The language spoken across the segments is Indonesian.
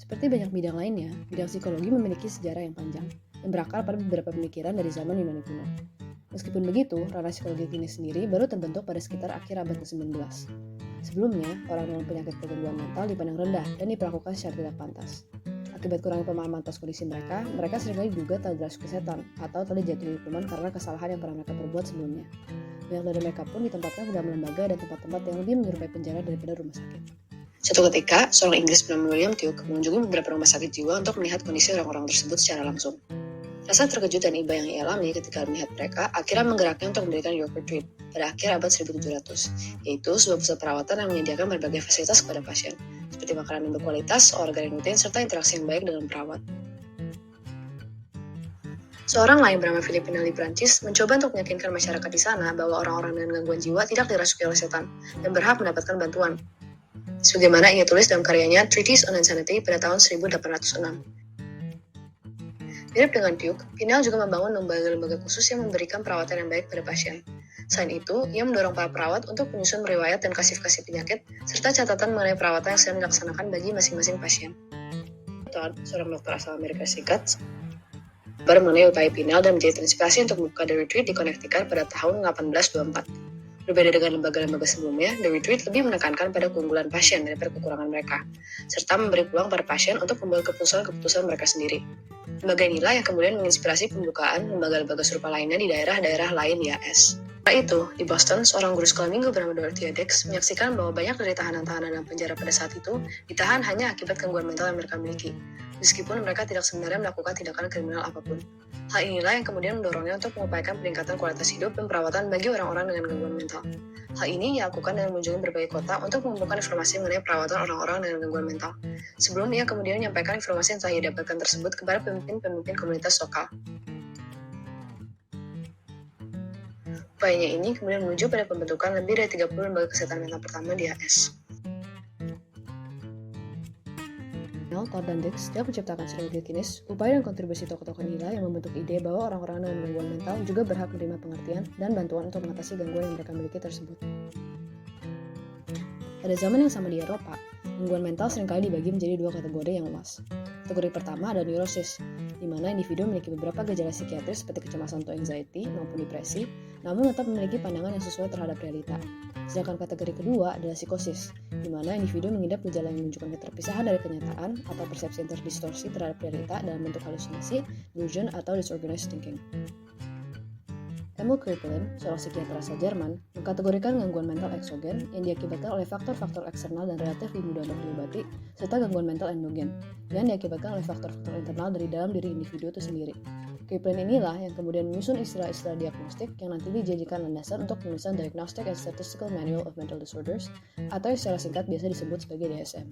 Seperti banyak bidang lainnya, bidang psikologi memiliki sejarah yang panjang yang berakar pada beberapa pemikiran dari zaman Yunani kuno. Meskipun begitu, ranah psikologi kini sendiri baru terbentuk pada sekitar akhir abad ke-19. Sebelumnya, orang dengan penyakit gangguan mental dipandang rendah dan diperlakukan secara tidak pantas. Akibat kurangnya pemahaman atas kondisi mereka seringkali diduga telah dirasuki setan atau telah dijatuhi hukuman karena kesalahan yang pernah mereka perbuat sebelumnya. Banyak dari mereka pun ditempatkan ke dalam lembaga dan tempat-tempat yang lebih menyerupai penjara daripada rumah sakit. Suatu ketika, seorang Inggris bernama William Tuke mengunjungi beberapa rumah sakit jiwa untuk melihat kondisi orang-orang tersebut secara langsung. Rasa terkejut dan iba yang ia alami ketika melihat mereka akhirnya menggeraknya untuk mendirikan York Retreat pada akhir abad 1700, yaitu sebuah pusat perawatan yang menyediakan berbagai fasilitas kepada pasien, seperti makanan yang berkualitas, olahraga yang rutin, serta interaksi yang baik dengan perawat. Seorang lain bernama Philip Pinelli Prancis mencoba untuk meyakinkan masyarakat di sana bahwa orang-orang dengan gangguan jiwa tidak dirasuki oleh setan dan berhak mendapatkan bantuan. Sebagaimana ia tulis dalam karyanya Treatise on Insanity pada tahun 1806. Mirip dengan Tuke, Pinel juga membangun lembaga-lembaga khusus yang memberikan perawatan yang baik pada pasien. Selain itu, ia mendorong para perawat untuk menyusun riwayat dan kasih penyakit, serta catatan mengenai perawatan yang sedang dilaksanakan bagi masing-masing pasien. Todd, seorang dokter asal Amerika Serikat, baru mengenai upaya Pinel dan menjadi terinspirasi untuk membuka The Retreat di Connecticut pada tahun 1824. Berbeda dengan lembaga-lembaga sebelumnya, The Retreat lebih menekankan pada keunggulan pasien daripada kekurangan mereka, serta memberi peluang para pasien untuk membuat keputusan-keputusan mereka sendiri. Lembaga inilah yang kemudian menginspirasi pembukaan lembaga-lembaga serupa lainnya di daerah-daerah lain di AS. Setelah itu, di Boston, seorang guru sekolah minggu bernama Dorothea Dix menyaksikan bahwa banyak dari tahanan-tahanan dalam penjara pada saat itu ditahan hanya akibat gangguan mental yang mereka miliki, meskipun mereka tidak sebenarnya melakukan tindakan kriminal apapun. Hal inilah yang kemudian mendorongnya untuk mengupayakan peningkatan kualitas hidup dan perawatan bagi orang-orang dengan gangguan mental. Hal ini ia lakukan dengan mengunjungi berbagai kota untuk mengumpulkan informasi mengenai perawatan orang-orang dengan gangguan mental. Sebelum ia kemudian menyampaikan informasi yang telah ia dapatkan tersebut kepada pemimpin-pemimpin komunitas lokal. Upayanya ini kemudian menuju pada pembentukan lebih dari 30 lembaga kesehatan mental pertama di AS. Todd dan Dix telah menciptakan strategi klinis, upaya dan kontribusi tokoh-tokoh inilah yang membentuk ide bahwa orang-orang dengan gangguan mental juga berhak menerima pengertian dan bantuan untuk mengatasi gangguan yang mereka miliki tersebut. Pada zaman yang sama di Eropa, gangguan mental seringkali dibagi menjadi dua kategori yang luas. Kategori pertama adalah neurosis, di mana individu memiliki beberapa gejala psikiatris seperti kecemasan atau anxiety maupun depresi, namun tetap memiliki pandangan yang sesuai terhadap realita. Sedangkan kategori kedua adalah psikosis, di mana individu mengidap gejala yang menunjukkan keterpisahan dari kenyataan atau persepsi yang terdistorsi terhadap realita dalam bentuk halusinasi, delusion, atau disorganized thinking. Emil Kraepelin, seorang psikiater asal Jerman, mengkategorikan gangguan mental eksogen yang diakibatkan oleh faktor-faktor eksternal dan relatif mudah untuk diobati, serta gangguan mental endogen yang diakibatkan oleh faktor-faktor internal dari dalam diri individu itu sendiri. Kraepelin inilah yang kemudian menyusun istilah-istilah diagnostik yang nanti dijadikan landasan untuk penulisan Diagnostic and Statistical Manual of Mental Disorders, atau yang secara singkat biasa disebut sebagai DSM.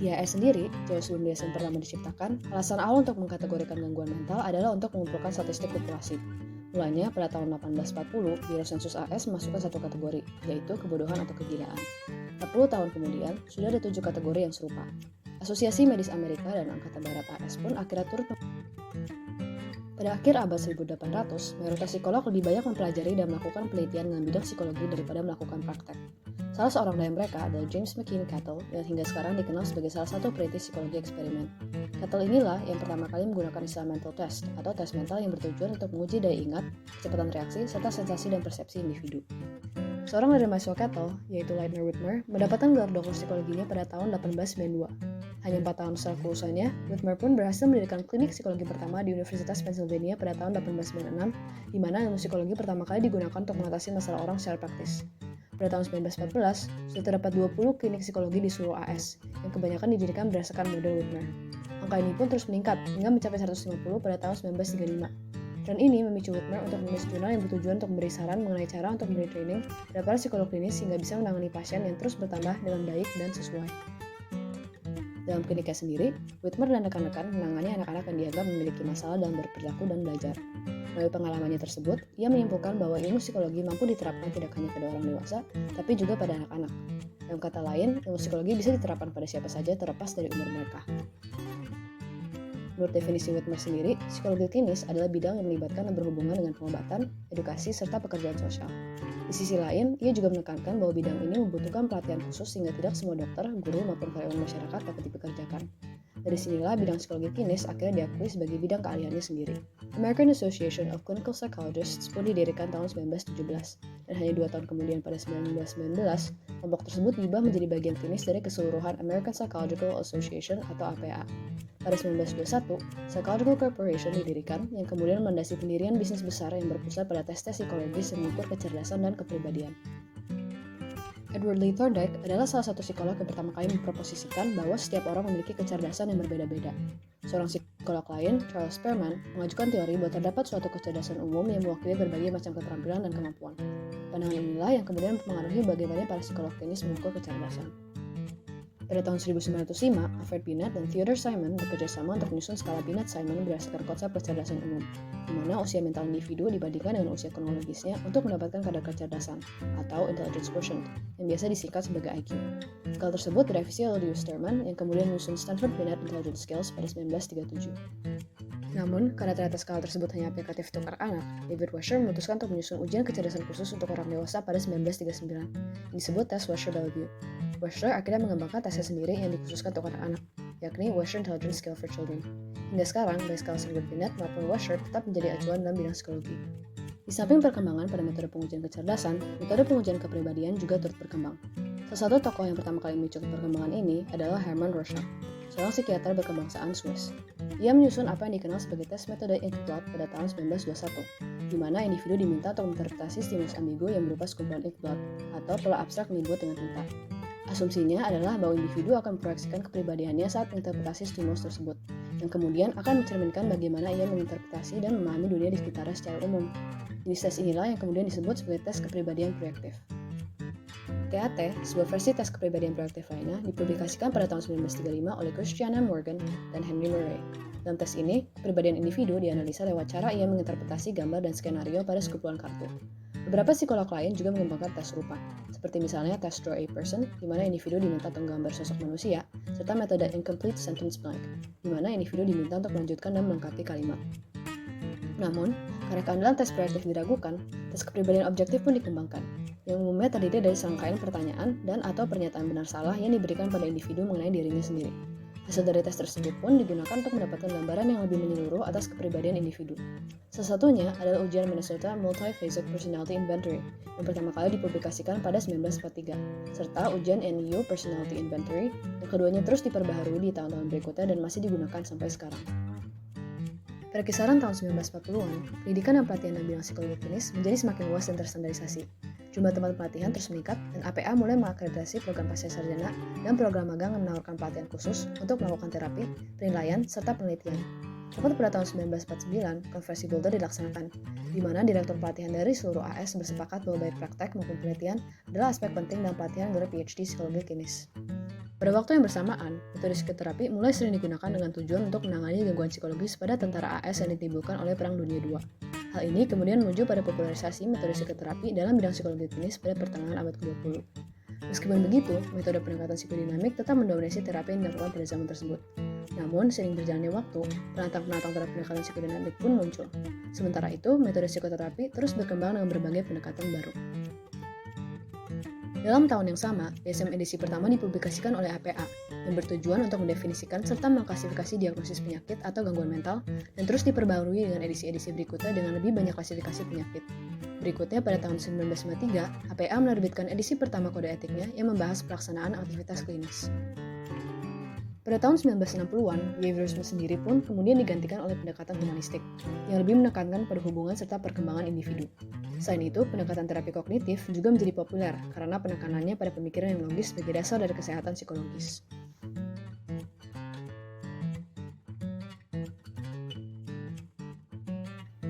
Di AS sendiri, jauh sebelum DSM pertama diciptakan, alasan awal untuk mengkategorikan gangguan mental adalah untuk mengumpulkan statistik populasi. Mulanya pada tahun 1840, Biro Sensus AS memasukkan satu kategori, yaitu kebodohan atau kegilaan. 40 tahun kemudian, sudah ada 7 kategori yang serupa. Asosiasi Medis Amerika dan Angkatan Darat AS pun akhirnya turut. Pada akhir abad 1800, mayoritas psikolog lebih banyak mempelajari dan melakukan penelitian dalam bidang psikologi daripada melakukan praktek. Salah seorang dari mereka adalah James McKean Cattell yang hingga sekarang dikenal sebagai salah satu perintis psikologi eksperimen. Cattell inilah yang pertama kali menggunakan istilah mental test atau tes mental yang bertujuan untuk menguji daya ingat, kecepatan reaksi, serta sensasi dan persepsi individu. Seorang dari mahasiswa Cattell, yaitu Leitner Whitmer, mendapatkan gelar doktor psikologinya pada tahun 1892. Hanya 4 tahun setelah kelulusannya, Whitmer pun berhasil mendirikan klinik psikologi pertama di Universitas Pennsylvania pada tahun 1896, di mana ilmu psikologi pertama kali digunakan untuk mengatasi masalah orang secara praktis. Pada tahun 1914, sudah terdapat 20 klinik psikologi di seluruh AS, yang kebanyakan didirikan berdasarkan model Whitmer. Angka ini pun terus meningkat, hingga mencapai 150 pada tahun 1935. Tren ini memicu Whitmer untuk menulis jurnal yang bertujuan untuk memberi saran mengenai cara untuk memberi training pada para psikolog klinis sehingga bisa menangani pasien yang terus bertambah dengan baik dan sesuai. Dalam kliniknya sendiri, Whitmer dan rekan-rekan menangani anak-anak yang dianggap memiliki masalah dalam berperilaku dan belajar. Melalui pengalamannya tersebut, ia menyimpulkan bahwa ilmu psikologi mampu diterapkan tidak hanya pada orang dewasa, tapi juga pada anak-anak. Dalam kata lain, ilmu psikologi bisa diterapkan pada siapa saja terlepas dari umur mereka. Menurut definisi Whitmer sendiri, psikologi klinis adalah bidang yang melibatkan dan berhubungan dengan pengobatan, edukasi, serta pekerjaan sosial. Di sisi lain, ia juga menekankan bahwa bidang ini membutuhkan pelatihan khusus sehingga tidak semua dokter, guru, maupun karyawan masyarakat dapat dipekerjakan. Dari sinilah bidang psikologi klinis akhirnya diakui sebagai bidang keahliannya sendiri. American Association of Clinical Psychologists pun didirikan tahun 1917, dan hanya 2 tahun kemudian pada 1919, kelompok tersebut diubah menjadi bagian klinis dari keseluruhan American Psychological Association atau APA. Pada 1921, Psychological Corporation didirikan yang kemudian melandasi pendirian bisnis besar yang berpusat pada tes-tes psikologis yang mengukur kecerdasan dan kepribadian. Edward Lee Thorndike adalah salah satu psikolog yang pertama kali memproposisikan bahwa setiap orang memiliki kecerdasan yang berbeda-beda. Seorang psikolog lain, Charles Spearman, mengajukan teori bahwa terdapat suatu kecerdasan umum yang mewakili berbagai macam keterampilan dan kemampuan. Pandangan inilah yang kemudian mempengaruhi bagaimana para psikolog klinis mengukur kecerdasan. Pada tahun 1905, Alfred Binet dan Theodore Simon bekerja sama untuk menyusun skala Binet-Simon berdasarkan konsep kecerdasan umum, di mana usia mental individu dibandingkan dengan usia kronologisnya untuk mendapatkan kadar kecerdasan, atau intelligence quotient, yang biasa disingkat sebagai IQ. Skala tersebut direvisi oleh Lewis Terman, yang kemudian menyusun Stanford Binet Intelligence Scales pada 1937. Namun, karena ternyata skala tersebut hanya aplikatif untuk anak, David Washer memutuskan untuk menyusun ujian kecerdasan khusus untuk orang dewasa pada 1939, yang disebut tes Washer-Bellevue. Washer akhirnya mengembangkan tesnya sendiri yang dikhususkan untuk anak-anak, yakni Washer Intelligence Scale for Children. Hingga sekarang, baik skala Stanford Binet maupun Washer tetap menjadi acuan dalam bidang psikologi. Di samping perkembangan pada metode pengujian kecerdasan, metode pengujian kepribadian juga turut berkembang. Salah satu tokoh yang pertama kali memicu perkembangan ini adalah Hermann Rorschach, seorang psikiater berkebangsaan Swiss. Ia menyusun apa yang dikenal sebagai tes metode Inkblot pada tahun 1921, di mana individu diminta untuk menginterpretasi stimulus ambigu yang berupa sekumpulan Inkblot, atau pola abstrak yang dibuat dengan tinta. Asumsinya adalah bahwa individu akan memproyeksikan kepribadiannya saat menginterpretasi stimulus tersebut, yang kemudian akan mencerminkan bagaimana ia menginterpretasi dan memahami dunia di sekitarnya secara umum. Jenis tes inilah yang kemudian disebut sebagai tes kepribadian proyektif. TAT, sebuah versi tes kepribadian proyektif lainnya, dipublikasikan pada tahun 1935 oleh Christiana Morgan dan Henry Murray. Dalam tes ini, kepribadian individu dianalisa lewat cara ia menginterpretasi gambar dan skenario pada sekumpulan kartu. Beberapa psikolog lain juga mengembangkan tes serupa, seperti misalnya tes Draw a Person, di mana individu diminta untuk menggambar sosok manusia, serta metode Incomplete Sentence Blank, di mana individu diminta untuk melanjutkan dan melengkapi kalimat. Namun, karena keandalan tes proyektif diragukan, tes kepribadian objektif pun dikembangkan, yang umumnya terdiri dari serangkaian pertanyaan dan atau pernyataan benar salah yang diberikan pada individu mengenai dirinya sendiri. Hasil dari tes tersebut pun digunakan untuk mendapatkan gambaran yang lebih menyeluruh atas kepribadian individu. Salah satunya adalah ujian Minnesota Multiphasic Personality Inventory yang pertama kali dipublikasikan pada 1943, serta ujian NEU Personality Inventory yang keduanya terus diperbaharui di tahun-tahun berikutnya dan masih digunakan sampai sekarang. Pada kisaran tahun 1940-an, pendidikan dan pelatihan dalam bidang psikologi klinis menjadi semakin luas dan terstandarisasi. Jumlah tempat pelatihan terus meningkat, dan APA mulai mengakreditasi program pascasarjana dan program magang yang menawarkan pelatihan khusus untuk melakukan terapi, penilaian, serta penelitian. Tepat pada tahun 1949, konferensi Boulder dilaksanakan, di mana direktur pelatihan dari seluruh AS bersepakat bahwa baik praktek maupun penelitian adalah aspek penting dalam pelatihan gelar PhD psikologi klinis. Pada waktu yang bersamaan, metode psikoterapi mulai sering digunakan dengan tujuan untuk menangani gangguan psikologis pada tentara AS yang ditimbulkan oleh Perang Dunia II. Hal ini kemudian menuju pada popularisasi metode psikoterapi dalam bidang psikologi klinis pada pertengahan abad ke-20. Meskipun begitu, metode pendekatan psikodinamik tetap mendominasi terapi yang dilakukan pada zaman tersebut. Namun, seiring berjalannya waktu, penantang-penantang terhadap pendekatan psikodinamik pun muncul. Sementara itu, metode psikoterapi terus berkembang dengan berbagai pendekatan baru. Dalam tahun yang sama, DSM edisi pertama dipublikasikan oleh APA, yang bertujuan untuk mendefinisikan serta mengklasifikasi diagnosis penyakit atau gangguan mental, dan terus diperbaharui dengan edisi-edisi berikutnya dengan lebih banyak klasifikasi penyakit. Berikutnya, pada tahun 1953, APA menerbitkan edisi pertama kode etiknya yang membahas pelaksanaan aktivitas klinis. Pada tahun 1960-an, behaviorisme sendiri pun kemudian digantikan oleh pendekatan humanistik, yang lebih menekankan pada hubungan serta perkembangan individu. Selain itu, pendekatan terapi kognitif juga menjadi populer karena penekanannya pada pemikiran yang logis sebagai dasar dari kesehatan psikologis.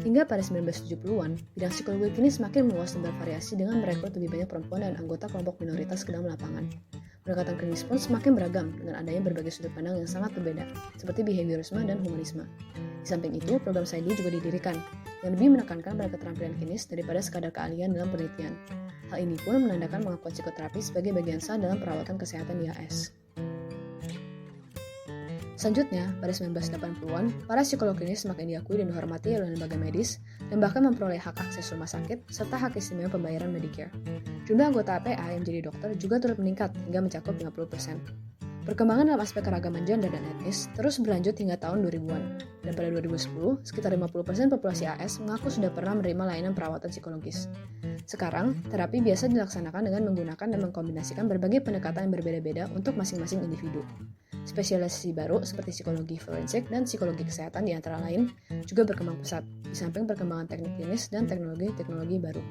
Hingga pada 1970-an, bidang psikologi klinis semakin meluas dan bervariasi dengan merekrut lebih banyak perempuan dan anggota kelompok minoritas ke dalam lapangan. Pendekatan klinis pun semakin beragam dengan adanya berbagai sudut pandang yang sangat berbeda, seperti behaviorisme dan humanisme. Di samping itu, program PsyD juga didirikan, yang lebih menekankan pada keterampilan klinis daripada sekadar keahlian dalam penelitian. Hal ini pun menandakan pengakuan psikoterapi sebagai bagian sah dalam perawatan kesehatan di AS. Selanjutnya, pada 1980-an, para psikolog klinis semakin diakui dan dihormati oleh lembaga medis dan bahkan memperoleh hak akses rumah sakit serta hak istimewa pembayaran Medicare. Jumlah anggota APA yang menjadi dokter juga turut meningkat hingga mencakup 50%. Perkembangan dalam aspek keragaman gender dan etnis terus berlanjut hingga tahun 2000-an, dan pada 2010, sekitar 50% populasi AS mengaku sudah pernah menerima layanan perawatan psikologis. Sekarang, terapi biasa dilaksanakan dengan menggunakan dan mengkombinasikan berbagai pendekatan yang berbeda-beda untuk masing-masing individu. Spesialisasi baru seperti psikologi forensik dan psikologi kesehatan di antara lain juga berkembang pesat, di samping perkembangan teknik klinis dan teknologi-teknologi baru.